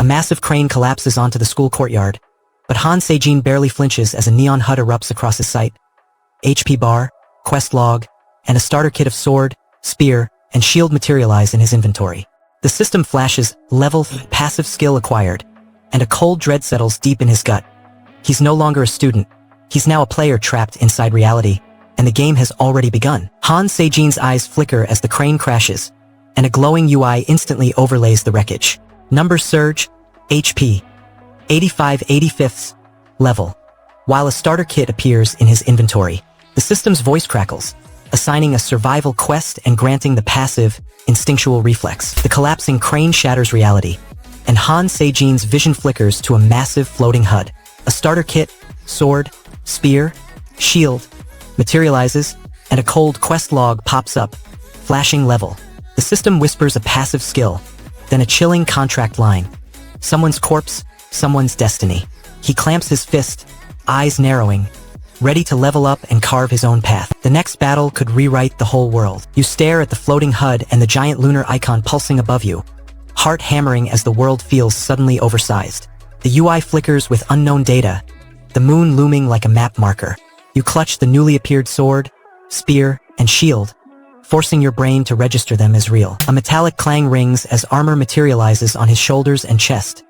massive crane collapses onto the school courtyard, but Han Se-jin barely flinches as a neon HUD erupts across his sight. HP bar, quest log, and a starter kit of sword, spear, and shield materialize in his inventory. The system flashes level passive skill acquired, and a cold dread settles deep in his gut. He's no longer a student. He's now a player trapped inside reality, and the game has already begun. Han Se-jin's eyes flicker as the crane crashes, and a glowing UI instantly overlays the wreckage. Numbers surge, HP, 85/85th level, while a starter kit appears in his inventory. The system's voice crackles, assigning a survival quest and granting the passive, instinctual reflex. The collapsing crane shatters reality, and Han Se-jin's vision flickers to a massive floating HUD. A starter kit, sword, spear, shield, materializes, and a cold quest log pops up, flashing level. The system whispers a passive skill, then a chilling contract line. Someone's corpse, someone's destiny. He clamps his fist, eyes narrowing, ready to level up and carve his own path. The next battle could rewrite the whole world. You stare at the floating HUD and the giant lunar icon pulsing above you, heart hammering as the world feels suddenly oversized. The UI flickers with unknown data, the moon looming like a map marker. You clutch the newly appeared sword, spear, and shield, forcing your brain to register them as real. A metallic clang rings as armor materializes on his shoulders and chest,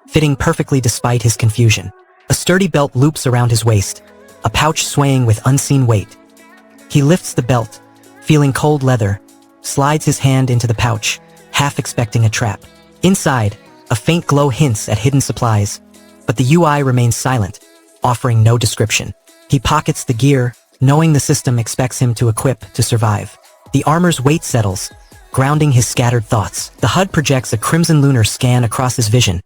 fitting perfectly despite his confusion. A sturdy belt loops around his waist, a pouch swaying with unseen weight. He lifts the belt, feeling cold leather, slides his hand into the pouch, half expecting a trap. Inside, a faint glow hints at hidden supplies, but the UI remains silent, offering no description. He pockets the gear, knowing the system expects him to equip to survive. The armor's weight settles, grounding his scattered thoughts. The HUD projects a crimson lunar scan across his vision,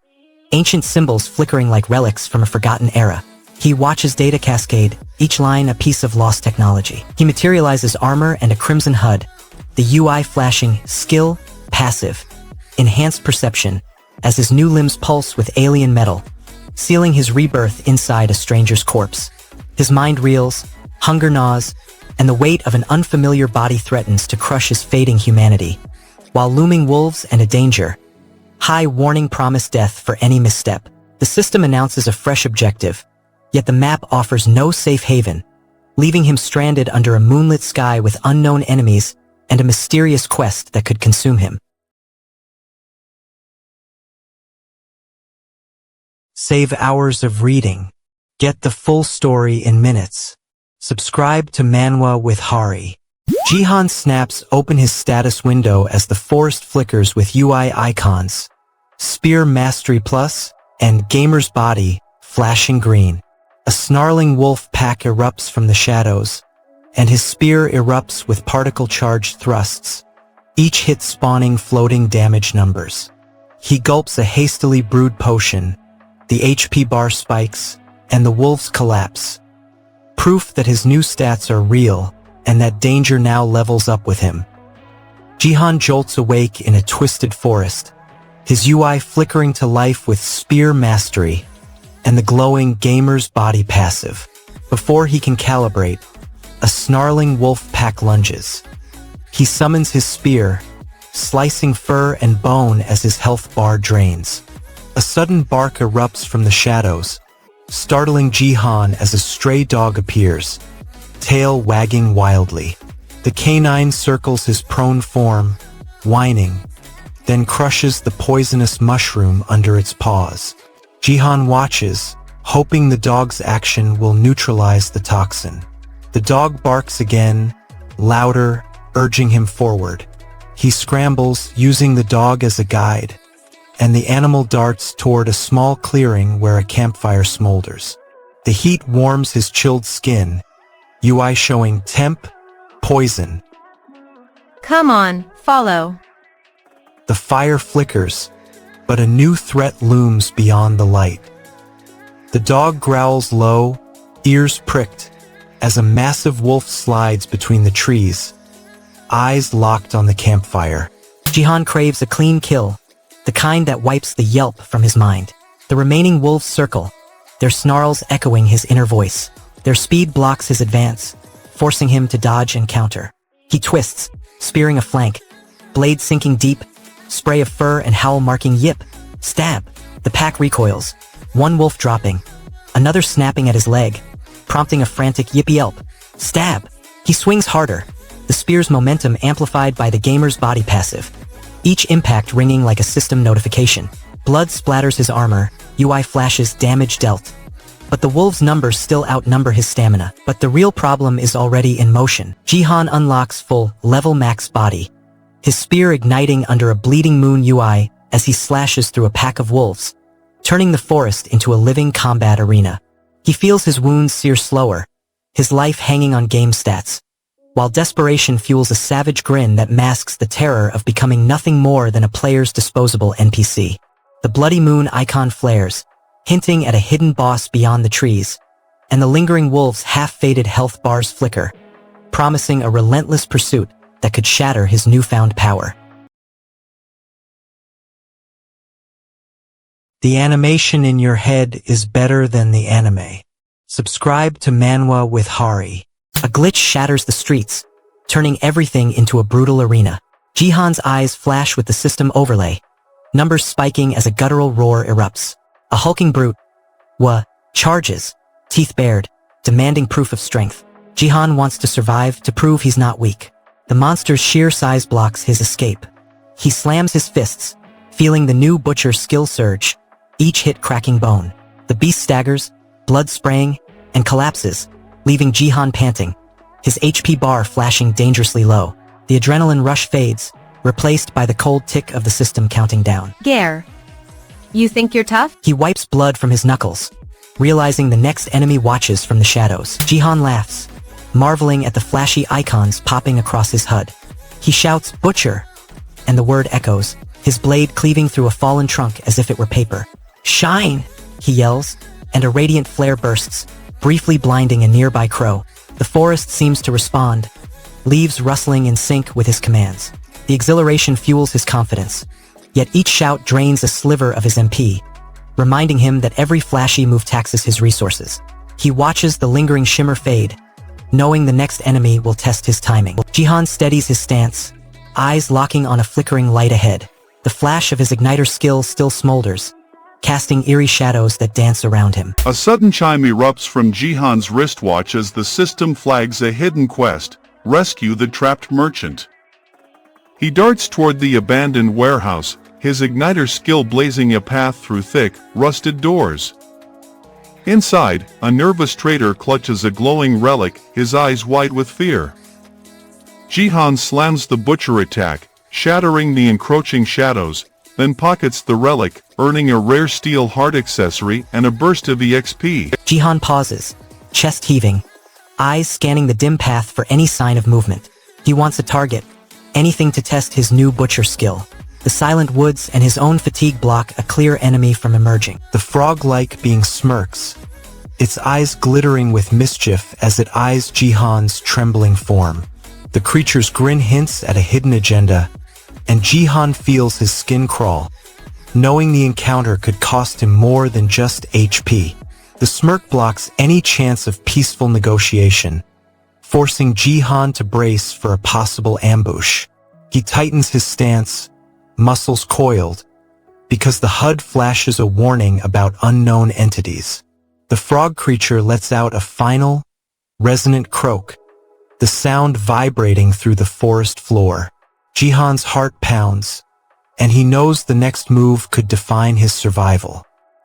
ancient symbols flickering like relics from a forgotten era. He watches data cascade, each line a piece of lost technology. He materializes armor and a crimson HUD, the UI flashing skill, passive, enhanced perception, as his new limbs pulse with alien metal, sealing his rebirth inside a stranger's corpse. His mind reels, hunger gnaws, and the weight of an unfamiliar body threatens to crush his fading humanity, while looming wolves and a danger. High warning promise death for any misstep. The system announces a fresh objective, yet the map offers no safe haven, leaving him stranded under a moonlit sky with unknown enemies and a mysterious quest that could consume him. Save hours of reading. Get the full story in minutes. Subscribe to Manwa with Hari. Jihan snaps open his status window as the forest flickers with UI icons, Spear Mastery Plus, and Gamer's Body, flashing green. A snarling wolf pack erupts from the shadows, and his spear erupts with particle-charged thrusts, each hit spawning floating damage numbers. He gulps a hastily brewed potion, the HP bar spikes, and the wolves collapse. Proof that his new stats are real, and that danger now levels up with him. Jihan jolts awake in a twisted forest, his UI flickering to life with Spear Mastery, and the glowing Gamer's Body passive. Before he can calibrate, a snarling wolf pack lunges. He summons his spear, slicing fur and bone as his health bar drains. A sudden bark erupts from the shadows, startling Jihan as a stray dog appears, tail wagging wildly. The canine circles his prone form, whining, then crushes the poisonous mushroom under its paws. Jihan watches, hoping the dog's action will neutralize the toxin. The dog barks again, louder, urging him forward. He scrambles, using the dog as a guide, and the animal darts toward a small clearing where a campfire smolders. The heat warms his chilled skin, UI showing temp, poison. Come on, follow. The fire flickers, but a new threat looms beyond the light. The dog growls low, ears pricked, as a massive wolf slides between the trees, eyes locked on the campfire. Jihan craves a clean kill, the kind that wipes the yelp from his mind. The remaining wolves circle, their snarls echoing his inner voice. Their speed blocks his advance, forcing him to dodge and counter. He twists, spearing a flank, blade sinking deep, spray of fur and howl marking yip, stab, The pack recoils, one wolf dropping, another snapping at his leg, prompting a frantic yippee-yelp. Stab! He swings harder, the spear's momentum amplified by the gamer's body passive, each impact ringing like a system notification. Blood splatters his armor, UI flashes damage dealt. But the wolf's numbers still outnumber his stamina. But the real problem is already in motion. Jihan unlocks full level max body, his spear igniting under a bleeding moon UI as he slashes through a pack of wolves, turning the forest into a living combat arena. He feels his wounds sear slower, his life hanging on game stats, while desperation fuels a savage grin that masks the terror of becoming nothing more than a player's disposable NPC. The bloody moon icon flares, hinting at a hidden boss beyond the trees, and the lingering wolf's half-faded health bars flicker, promising a relentless pursuit that could shatter his newfound power. The animation in your head is better than the anime. Subscribe to Manwa with Hari. A glitch shatters the streets, turning everything into a brutal arena. Jihan's eyes flash with the system overlay, numbers spiking as a guttural roar erupts. A hulking brute, charges, teeth bared, demanding proof of strength. Jihan wants to survive to prove he's not weak. The monster's sheer size blocks his escape. He slams his fists, feeling the new butcher skill surge, each hit cracking bone. The beast staggers, blood spraying, and collapses, leaving Jihan panting, his HP bar flashing dangerously low. The adrenaline rush fades, replaced by the cold tick of the system counting down. Gaia, you think you're tough? He wipes blood from his knuckles, realizing the next enemy watches from the shadows. Jihan laughs, marveling at the flashy icons popping across his HUD. He shouts, "Butcher!" and the word echoes, his blade cleaving through a fallen trunk as if it were paper. "Shine!" he yells, and a radiant flare bursts, briefly blinding a nearby crow. The forest seems to respond, leaves rustling in sync with his commands. The exhilaration fuels his confidence, yet each shout drains a sliver of his MP, reminding him that every flashy move taxes his resources. He watches the lingering shimmer fade, knowing the next enemy will test his timing. Jihan steadies his stance, eyes locking on a flickering light ahead. The flash of his igniter skill still smolders, casting eerie shadows that dance around him. A sudden chime erupts from Jihan's wristwatch as the system flags a hidden quest: rescue the trapped merchant. He darts toward the abandoned warehouse, his igniter skill blazing a path through thick, rusted doors. Inside, a nervous trader clutches a glowing relic, his eyes wide with fear. Jihan slams the butcher attack, shattering the encroaching shadows, then pockets the relic, earning a rare steel heart accessory and a burst of EXP. Jihan pauses, chest heaving, eyes scanning the dim path for any sign of movement. He wants a target, anything to test his new butcher skill. The silent woods and his own fatigue block a clear enemy from emerging. The frog-like being smirks, its eyes glittering with mischief as it eyes Jihan's trembling form. The creature's grin hints at a hidden agenda, and Jihan feels his skin crawl, knowing the encounter could cost him more than just HP. The smirk blocks any chance of peaceful negotiation, forcing Jihan to brace for a possible ambush. He tightens his stance, muscles coiled, because the HUD flashes a warning about unknown entities. The frog creature lets out a final, resonant croak, the sound vibrating through the forest floor. Jihan's heart pounds, and he knows the next move could define his survival.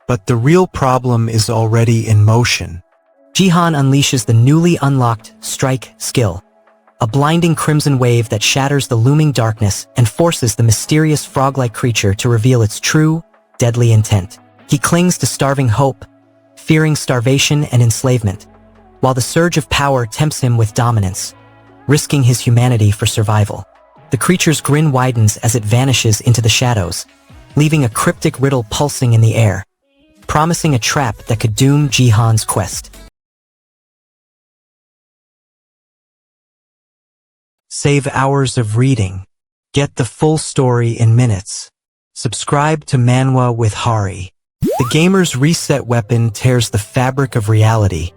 But the real problem is already in motion. Jihan unleashes the newly unlocked Strike skill, a blinding crimson wave that shatters the looming darkness and forces the mysterious frog-like creature to reveal its true, deadly intent. He clings to starving hope, fearing starvation and enslavement, while the surge of power tempts him with dominance, risking his humanity for survival. The creature's grin widens as it vanishes into the shadows, leaving a cryptic riddle pulsing in the air, promising a trap that could doom Jihan's quest. Save hours of reading. Get the full story in minutes. Subscribe to Manwa with Hari. The gamer's reset weapon tears the fabric of reality,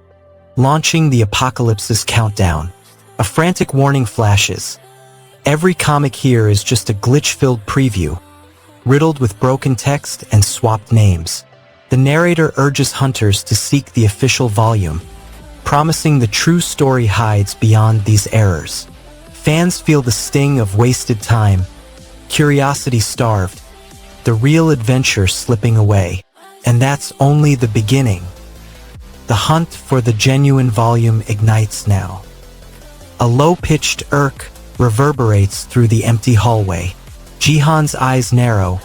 launching the apocalypse's countdown. A frantic warning flashes. Every comic here is just a glitch-filled preview, riddled with broken text and swapped names. The narrator urges hunters to seek the official volume, promising the true story hides beyond these errors. Fans feel the sting of wasted time, curiosity starved, the real adventure slipping away. And that's only the beginning. The hunt for the genuine volume ignites now. A low-pitched irk reverberates through the empty hallway. Jihan's eyes narrow,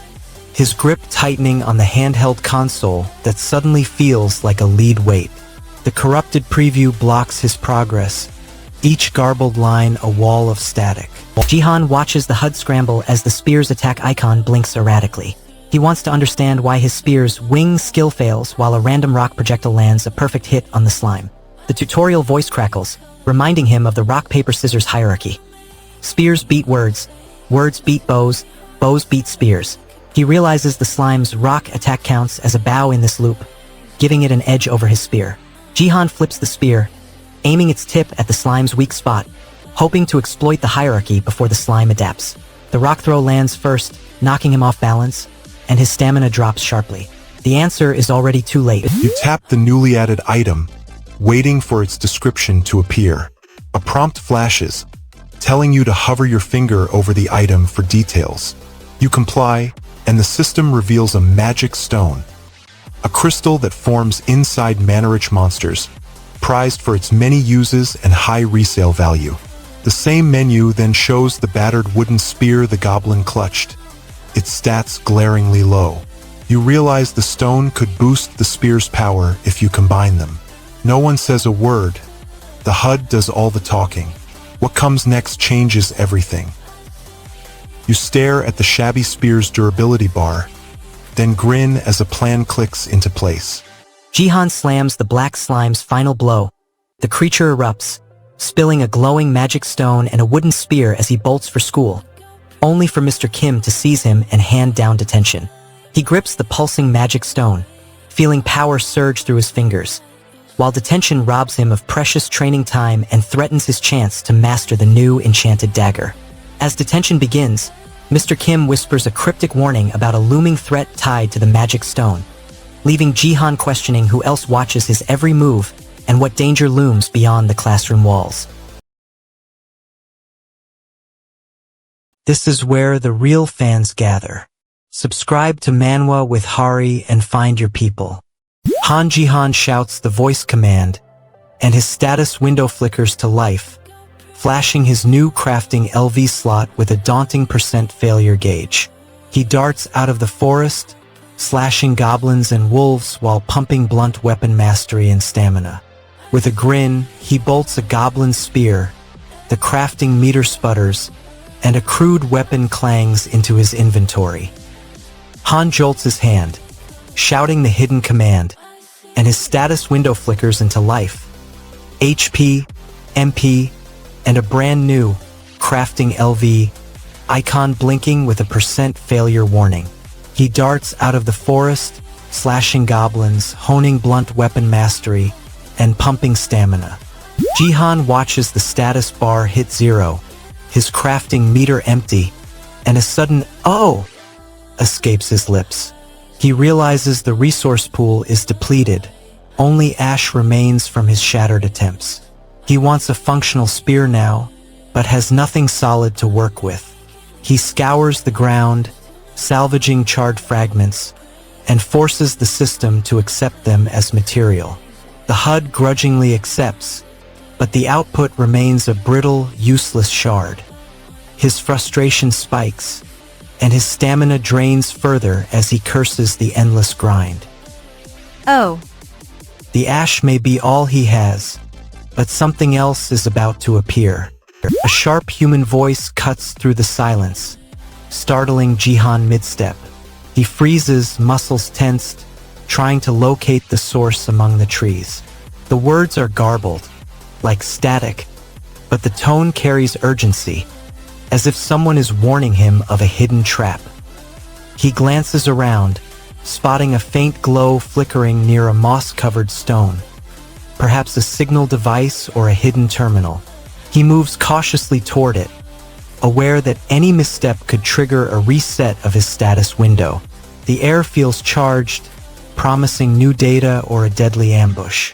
his grip tightening on the handheld console that suddenly feels like a lead weight. The corrupted preview blocks his progress, each garbled line a wall of static. Jihan watches the HUD scramble as the spear's attack icon blinks erratically. He wants to understand why his spear's wing skill fails while a random rock projectile lands a perfect hit on the slime. The tutorial voice crackles, reminding him of the rock-paper-scissors hierarchy. Spears beat words, words beat bows, bows beat spears. He realizes the slime's rock attack counts as a bow in this loop, giving it an edge over his spear. Jihan flips the spear, aiming its tip at the slime's weak spot, hoping to exploit the hierarchy before the slime adapts. The rock throw lands first, knocking him off balance, and his stamina drops sharply. The answer is already too late. You tap the newly added item, waiting for its description to appear. A prompt flashes, telling you to hover your finger over the item for details. You comply, and the system reveals a magic stone, a crystal that forms inside mana-rich monsters, prized for its many uses and high resale value. The same menu then shows the battered wooden spear the goblin clutched, its stats glaringly low. You realize the stone could boost the spear's power if you combine them. No one says a word. The HUD does all the talking. What comes next changes everything. You stare at the shabby spear's durability bar, then grin as a plan clicks into place. Jihan slams the black slime's final blow. The creature erupts, spilling a glowing magic stone and a wooden spear as he bolts for school, only for Mr. Kim to seize him and hand down detention. He grips the pulsing magic stone, feeling power surge through his fingers, while detention robs him of precious training time and threatens his chance to master the new enchanted dagger. As detention begins, Mr. Kim whispers a cryptic warning about a looming threat tied to the magic stone, leaving Jihan questioning who else watches his every move and what danger looms beyond the classroom walls. This is where the real fans gather. Subscribe to Manwa with Hari and find your people. Han Jihan shouts the voice command, and his status window flickers to life, flashing his new crafting LV slot with a daunting % failure gauge. He darts out of the forest, slashing goblins and wolves while pumping blunt weapon mastery and stamina. With a grin, he bolts a goblin spear, the crafting meter sputters, and a crude weapon clangs into his inventory. Han jolts his hand, shouting the hidden command, and his status window flickers into life. HP, MP, and a brand new crafting LV icon blinking with a % failure warning. He darts out of the forest, slashing goblins, honing blunt weapon mastery, and pumping stamina. Jihan watches the status bar hit 0, his crafting meter empty, and a sudden "oh" escapes his lips. He realizes the resource pool is depleted. Only ash remains from his shattered attempts. He wants a functional spear now, but has nothing solid to work with. He scours the ground, salvaging charred fragments, and forces the system to accept them as material. The HUD grudgingly accepts, but the output remains a brittle, useless shard. His frustration spikes, and his stamina drains further as he curses the endless grind. Oh, The ash may be all he has, but something else is about to appear. A sharp human voice cuts through the silence, startling Jihan mid-step. He freezes, muscles tensed, trying to locate the source among the trees. The words are garbled, like static, but the tone carries urgency, as if someone is warning him of a hidden trap. He glances around, spotting a faint glow flickering near a moss-covered stone, perhaps a signal device or a hidden terminal. He moves cautiously toward it, aware that any misstep could trigger a reset of his status window. The air feels charged, promising new data or a deadly ambush.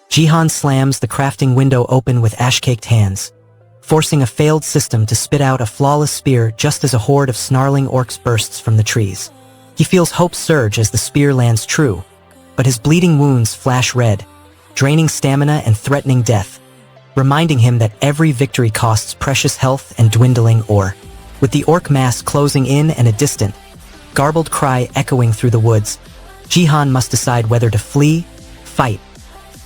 Jihan slams the crafting window open with ash-caked hands, forcing a failed system to spit out a flawless spear just as a horde of snarling orcs bursts from the trees. He feels hope surge as the spear lands true, but his bleeding wounds flash red, draining stamina and threatening death, reminding him that every victory costs precious health and dwindling ore. With the orc mass closing in and a distant, garbled cry echoing through the woods, Jihan must decide whether to flee, fight,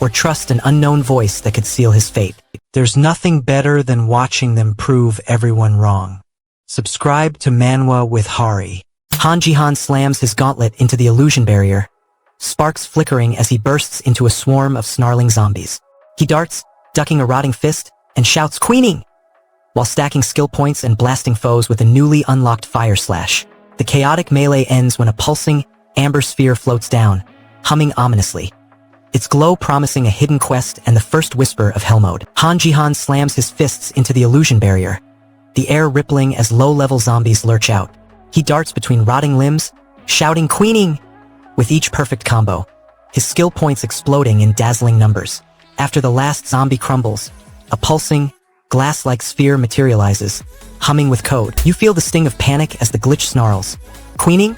or trust an unknown voice that could seal his fate. There's nothing better than watching them prove everyone wrong. Subscribe to Manwa with Hari. Jihan slams his gauntlet into the illusion barrier, sparks flickering as he bursts into a swarm of snarling zombies. He darts, ducking a rotting fist, and shouts "Queening!" while stacking skill points and blasting foes with a newly unlocked fire slash. The chaotic melee ends when a pulsing, amber sphere floats down, humming ominously, its glow promising a hidden quest and the first whisper of hell mode. Jihan slams his fists into the illusion barrier, the air rippling as low-level zombies lurch out. He darts between rotting limbs, shouting "Queening!" with each perfect combo, his skill points exploding in dazzling numbers. After the last zombie crumbles, a pulsing, glass-like sphere materializes, humming with code. You feel the sting of panic as the glitch snarls, "Queening?"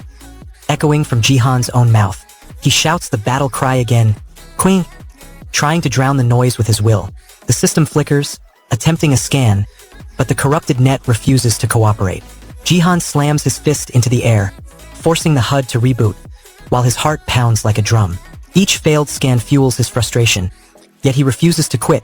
echoing from Jihan's own mouth. He shouts the battle cry again, "Queen!" trying to drown the noise with his will. The system flickers, attempting a scan, but the corrupted net refuses to cooperate. Jihan slams his fist into the air, forcing the HUD to reboot, while his heart pounds like a drum. Each failed scan fuels his frustration, yet he refuses to quit,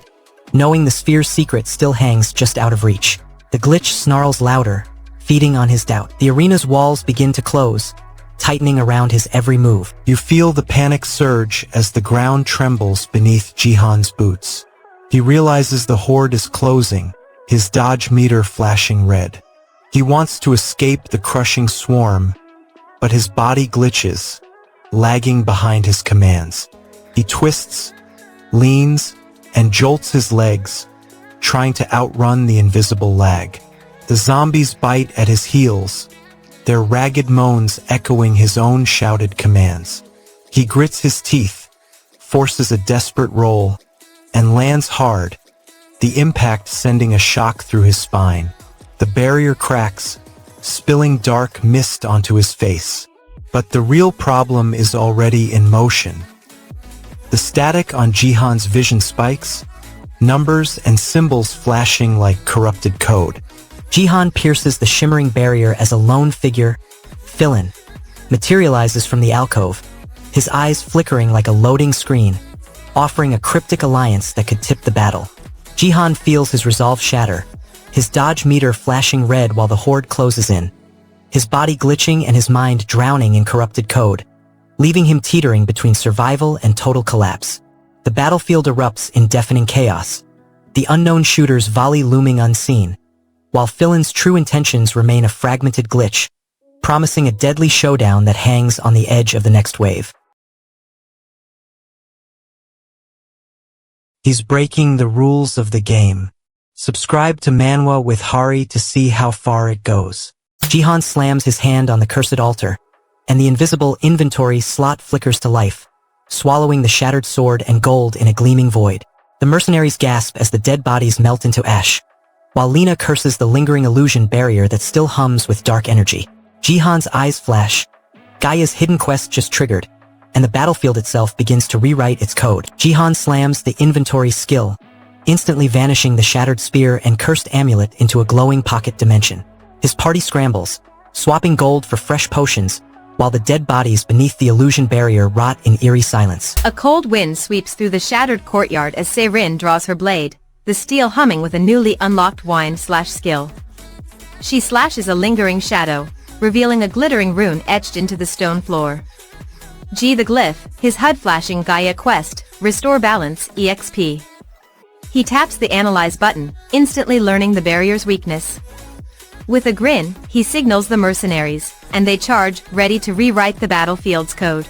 knowing the sphere's secret still hangs just out of reach. The glitch snarls louder, feeding on his doubt. The arena's walls begin to close, tightening around his every move. You feel the panic surge as the ground trembles beneath Jihan's boots. He realizes the horde is closing, his dodge meter flashing red. He wants to escape the crushing swarm, but his body glitches, lagging behind his commands. He twists, leans, and jolts his legs, trying to outrun the invisible lag. The zombies bite at his heels, their ragged moans echoing his own shouted commands. He grits his teeth, forces a desperate roll, and lands hard, the impact sending a shock through his spine. The barrier cracks, spilling dark mist onto his face. But the real problem is already in motion. The static on Jihan's vision spikes, numbers and symbols flashing like corrupted code. Jihan pierces the shimmering barrier as a lone figure, Philin, materializes from the alcove, his eyes flickering like a loading screen, offering a cryptic alliance that could tip the battle. Jihan feels his resolve shatter, his dodge meter flashing red while the horde closes in, his body glitching and his mind drowning in corrupted code, leaving him teetering between survival and total collapse. The battlefield erupts in deafening chaos, the unknown shooters volley looming unseen, while Philin's true intentions remain a fragmented glitch, promising a deadly showdown that hangs on the edge of the next wave. He's breaking the rules of the game. Subscribe to Manwa with Hari to see how far it goes. Jihan slams his hand on the cursed altar, and the invisible inventory slot flickers to life, swallowing the shattered sword and gold in a gleaming void. The mercenaries gasp as the dead bodies melt into ash, while Lena curses the lingering illusion barrier that still hums with dark energy. Jihan's eyes flash, Gaia's hidden quest just triggered, and the battlefield itself begins to rewrite its code. Jihan slams the inventory skill, instantly vanishing the shattered spear and cursed amulet into a glowing pocket dimension. His party scrambles, swapping gold for fresh potions, while the dead bodies beneath the illusion barrier rot in eerie silence. A cold wind sweeps through the shattered courtyard as Seirin draws her blade, the steel humming with a newly unlocked wine/skill. She slashes a lingering shadow, revealing a glittering rune etched into the stone floor. G the glyph, his HUD flashing Gaia quest, restore balance, EXP. He taps the analyze button, instantly learning the barrier's weakness. With a grin, he signals the mercenaries, and they charge, ready to rewrite the battlefield's code.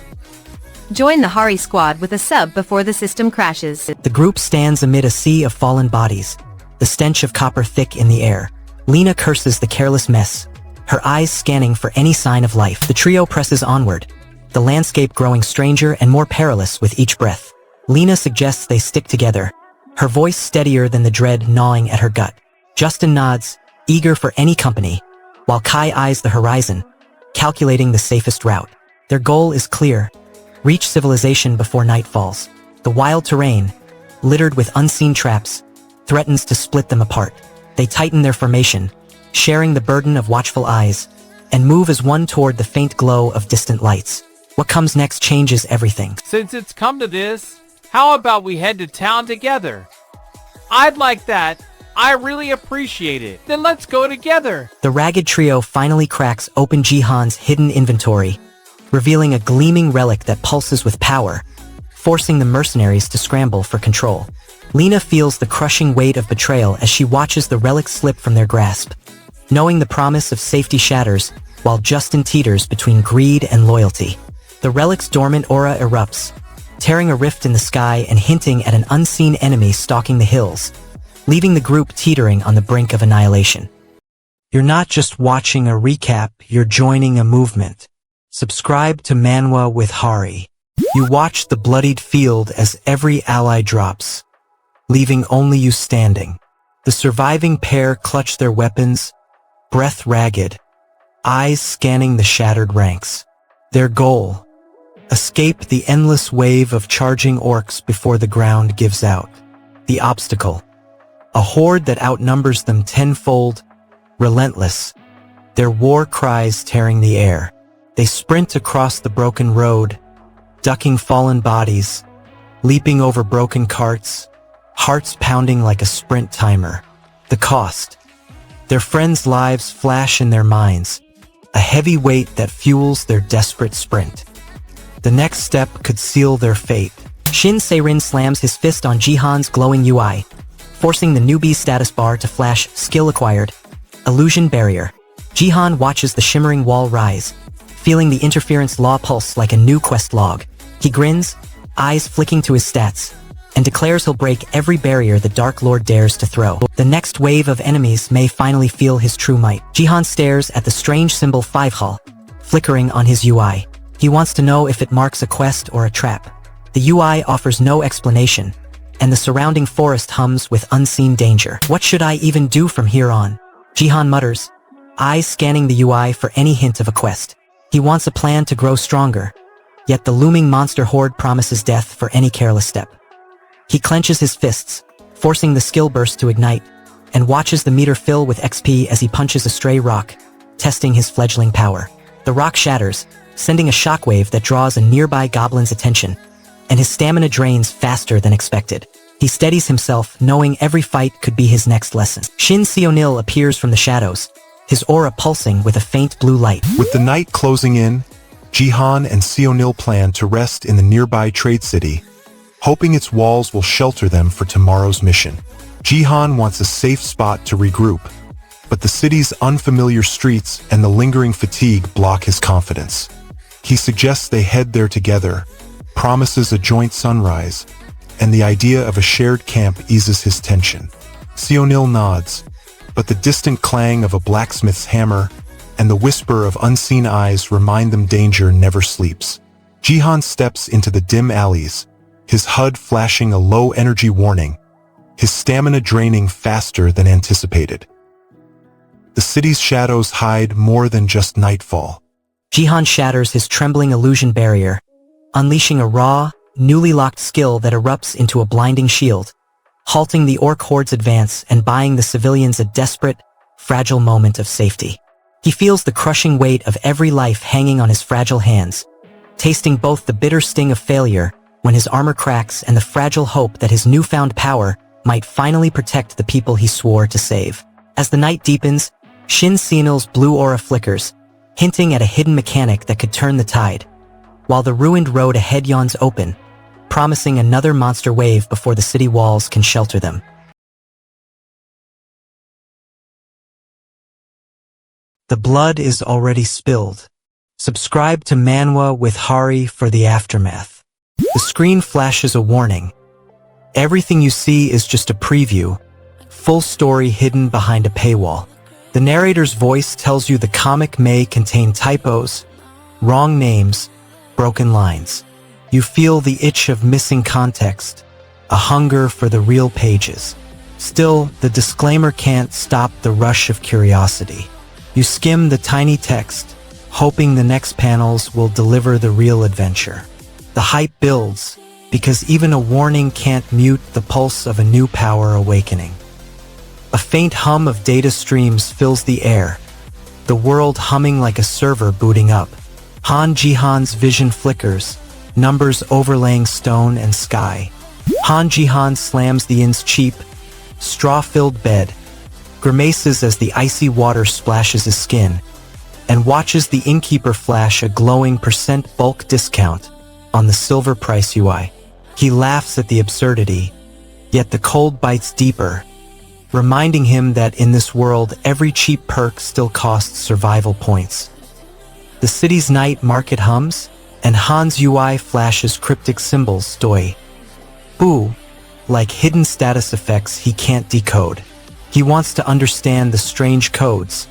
Join the Hari squad with a sub before the system crashes. The group stands amid a sea of fallen bodies, the stench of copper thick in the air. Lena curses the careless mess, her eyes scanning for any sign of life. The trio presses onward, the landscape growing stranger and more perilous with each breath. Lena suggests they stick together, her voice steadier than the dread gnawing at her gut. Justin nods, eager for any company, while Kai eyes the horizon, calculating the safest route. Their goal is clear: reach civilization before night falls. The wild terrain, littered with unseen traps, threatens to split them apart. They tighten their formation, sharing the burden of watchful eyes, and move as one toward the faint glow of distant lights. What comes next changes everything. Since it's come to this, how about we head to town together? I'd like that. I really appreciate it. Then let's go together. The ragged trio finally cracks open Jihan's hidden inventory, revealing a gleaming relic that pulses with power, forcing the mercenaries to scramble for control. Lena feels the crushing weight of betrayal as she watches the relic slip from their grasp, knowing the promise of safety shatters while Justin teeters between greed and loyalty. The relic's dormant aura erupts, tearing a rift in the sky and hinting at an unseen enemy stalking the hills, leaving the group teetering on the brink of annihilation. You're not just watching a recap, you're joining a movement. Subscribe to Manwa with Hari. You watch the bloodied field as every ally drops, leaving only you standing. The surviving pair clutch their weapons, breath ragged, eyes scanning the shattered ranks. Their goal: escape the endless wave of charging orcs before the ground gives out. The obstacle: a horde that outnumbers them tenfold, relentless, their war cries tearing the air. They sprint across the broken road, ducking fallen bodies, leaping over broken carts, hearts pounding like a sprint timer. The cost: their friends' lives flash in their minds, a heavy weight that fuels their desperate sprint. The next step could seal their fate. Shin Se-rin slams his fist on Jihan's glowing UI, forcing the newbie status bar to flash skill acquired, illusion barrier. Jihan watches the shimmering wall rise, feeling the interference law pulse like a new quest log. He grins, eyes flicking to his stats, and declares he'll break every barrier the Dark Lord dares to throw. The next wave of enemies may finally feel his true might. Jihan stares at the strange symbol 5 hull, flickering on his UI. He wants to know if it marks a quest or a trap. The UI offers no explanation, and the surrounding forest hums with unseen danger. What should I even do from here on? Jihan mutters, eyes scanning the UI for any hint of a quest. He wants a plan to grow stronger, yet the looming monster horde promises death for any careless step. He clenches his fists, forcing the skill burst to ignite, and watches the meter fill with XP as he punches a stray rock, testing his fledgling power. The rock shatters, sending a shockwave that draws a nearby goblin's attention, and his stamina drains faster than expected. He steadies himself, knowing every fight could be his next lesson. Shin Se-nil appears from the shadows, his aura pulsing with a faint blue light. With the night closing in, Jihan and Se-nil plan to rest in the nearby trade city, hoping its walls will shelter them for tomorrow's mission. Jihan wants a safe spot to regroup, but the city's unfamiliar streets and the lingering fatigue block his confidence. He suggests they head there together, promises a joint sunrise, and the idea of a shared camp eases his tension. Se-nil nods, but the distant clang of a blacksmith's hammer and the whisper of unseen eyes remind them danger never sleeps. Jihan steps into the dim alleys, his HUD flashing a low-energy warning, his stamina draining faster than anticipated. The city's shadows hide more than just nightfall. Jihan shatters his trembling illusion barrier, unleashing a raw, newly locked skill that erupts into a blinding shield, halting the orc horde's advance and buying the civilians a desperate, fragile moment of safety. He feels the crushing weight of every life hanging on his fragile hands, tasting both the bitter sting of failure when his armor cracks and the fragile hope that his newfound power might finally protect the people he swore to save. As the night deepens, Shin Se-nil's blue aura flickers, hinting at a hidden mechanic that could turn the tide, while the ruined road ahead yawns open, promising another monster wave before the city walls can shelter them. The blood is already spilled. Subscribe to Manwa with Hari for the aftermath. The screen flashes a warning. Everything you see is just a preview, full story hidden behind a paywall. The narrator's voice tells you the comic may contain typos, wrong names, broken lines. You feel the itch of missing context, a hunger for the real pages. Still, the disclaimer can't stop the rush of curiosity. You skim the tiny text, hoping the next panels will deliver the real adventure. The hype builds, because even a warning can't mute the pulse of a new power awakening. A faint hum of data streams fills the air, the world humming like a server booting up. Han Jihan's vision flickers, numbers overlaying stone and sky. Han Jihan slams the inn's cheap, straw-filled bed, grimaces as the icy water splashes his skin, and watches the innkeeper flash a glowing % bulk discount on the silver price UI. He laughs at the absurdity, yet the cold bites deeper, reminding him that in this world every cheap perk still costs survival points. The city's night market hums, and Han's UI flashes cryptic symbols doi, boo, like hidden status effects he can't decode. He wants to understand the strange codes,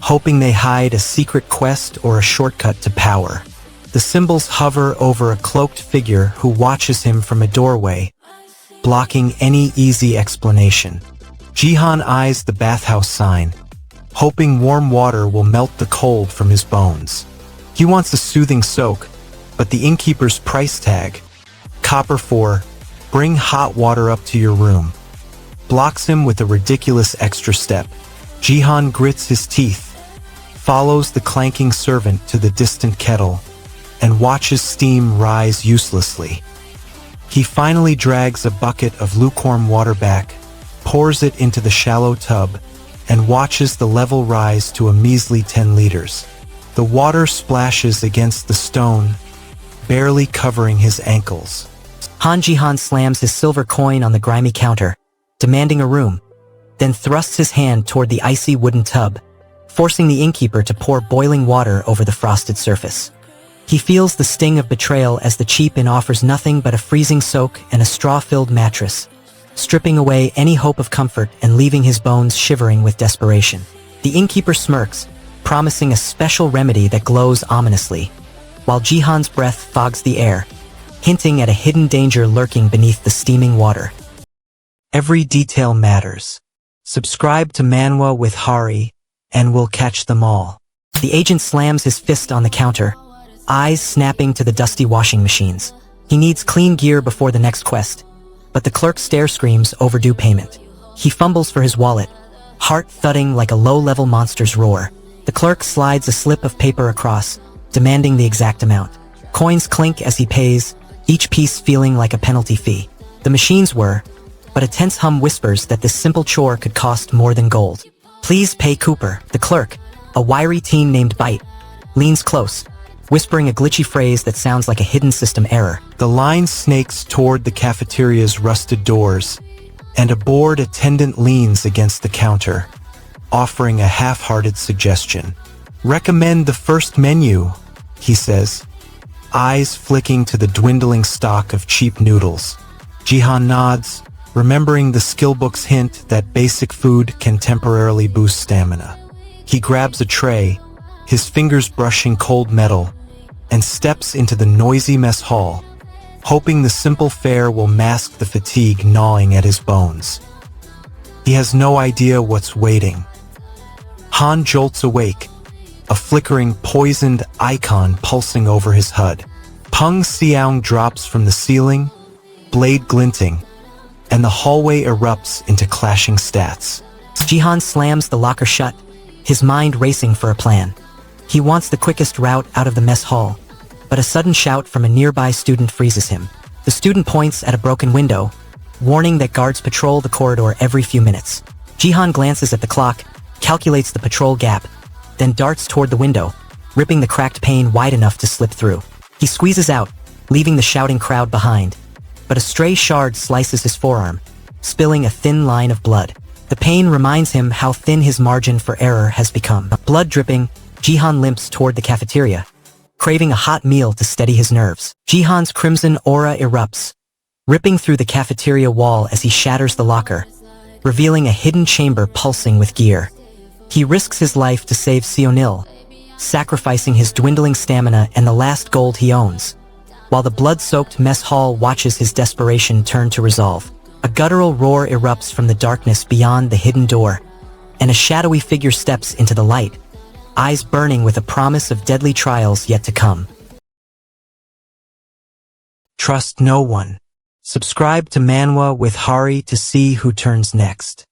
hoping they hide a secret quest or a shortcut to power. The symbols hover over a cloaked figure who watches him from a doorway, blocking any easy explanation. Jihan eyes the bathhouse sign, hoping warm water will melt the cold from his bones. He wants a soothing soak, but the innkeeper's price tag, copper for bring hot water up to your room, blocks him with a ridiculous extra step. Jihan grits his teeth, follows the clanking servant to the distant kettle, and watches steam rise uselessly. He finally drags a bucket of lukewarm water back, pours it into the shallow tub, and watches the level rise to a measly 10 liters. The water splashes against the stone, barely covering his ankles. Han Jihan slams his silver coin on the grimy counter, demanding a room, then thrusts his hand toward the icy wooden tub, forcing the innkeeper to pour boiling water over the frosted surface. He feels the sting of betrayal as the cheap inn offers nothing but a freezing soak and a straw-filled mattress, stripping away any hope of comfort and leaving his bones shivering with desperation. The innkeeper smirks, promising a special remedy that glows ominously, while Jihan's breath fogs the air, hinting at a hidden danger lurking beneath the steaming water. Every detail matters. Subscribe to Manwa with Hari, and we'll catch them all. The agent slams his fist on the counter, eyes snapping to the dusty washing machines. He needs clean gear before the next quest, but the clerk stare screams overdue payment. He fumbles for his wallet, heart thudding like a low-level monster's roar. The clerk slides a slip of paper across, demanding the exact amount. Coins clink as he pays, each piece feeling like a penalty fee. The machines whir, but a tense hum whispers that this simple chore could cost more than gold. Please pay Cooper. The clerk, a wiry teen named Bite, leans close, whispering a glitchy phrase that sounds like a hidden system error. The line snakes toward the cafeteria's rusted doors, and a bored attendant leans against the counter, offering a half-hearted suggestion. Recommend the first menu, he says, eyes flicking to the dwindling stock of cheap noodles. Jihan nods, remembering the skillbook's hint that basic food can temporarily boost stamina. He grabs a tray, his fingers brushing cold metal, and steps into the noisy mess hall, hoping the simple fare will mask the fatigue gnawing at his bones. He has no idea what's waiting. Han jolts awake, a flickering, poisoned icon pulsing over his HUD. Peng Xiang drops from the ceiling, blade glinting, and the hallway erupts into clashing stats. Jihan slams the locker shut, his mind racing for a plan. He wants the quickest route out of the mess hall, but a sudden shout from a nearby student freezes him. The student points at a broken window, warning that guards patrol the corridor every few minutes. Jihan glances at the clock, calculates the patrol gap, then darts toward the window, ripping the cracked pane wide enough to slip through. He squeezes out, leaving the shouting crowd behind, but a stray shard slices his forearm, spilling a thin line of blood. The pain reminds him how thin his margin for error has become. Blood dripping, Jihan limps toward the cafeteria, craving a hot meal to steady his nerves. Jihan's crimson aura erupts, ripping through the cafeteria wall as he shatters the locker, revealing a hidden chamber pulsing with gear. He risks his life to save Sionil, sacrificing his dwindling stamina and the last gold he owns, while the blood-soaked mess hall watches his desperation turn to resolve. A guttural roar erupts from the darkness beyond the hidden door, and a shadowy figure steps into the light, eyes burning with a promise of deadly trials yet to come. Trust no one. Subscribe to Manwa with Hari to see who turns next.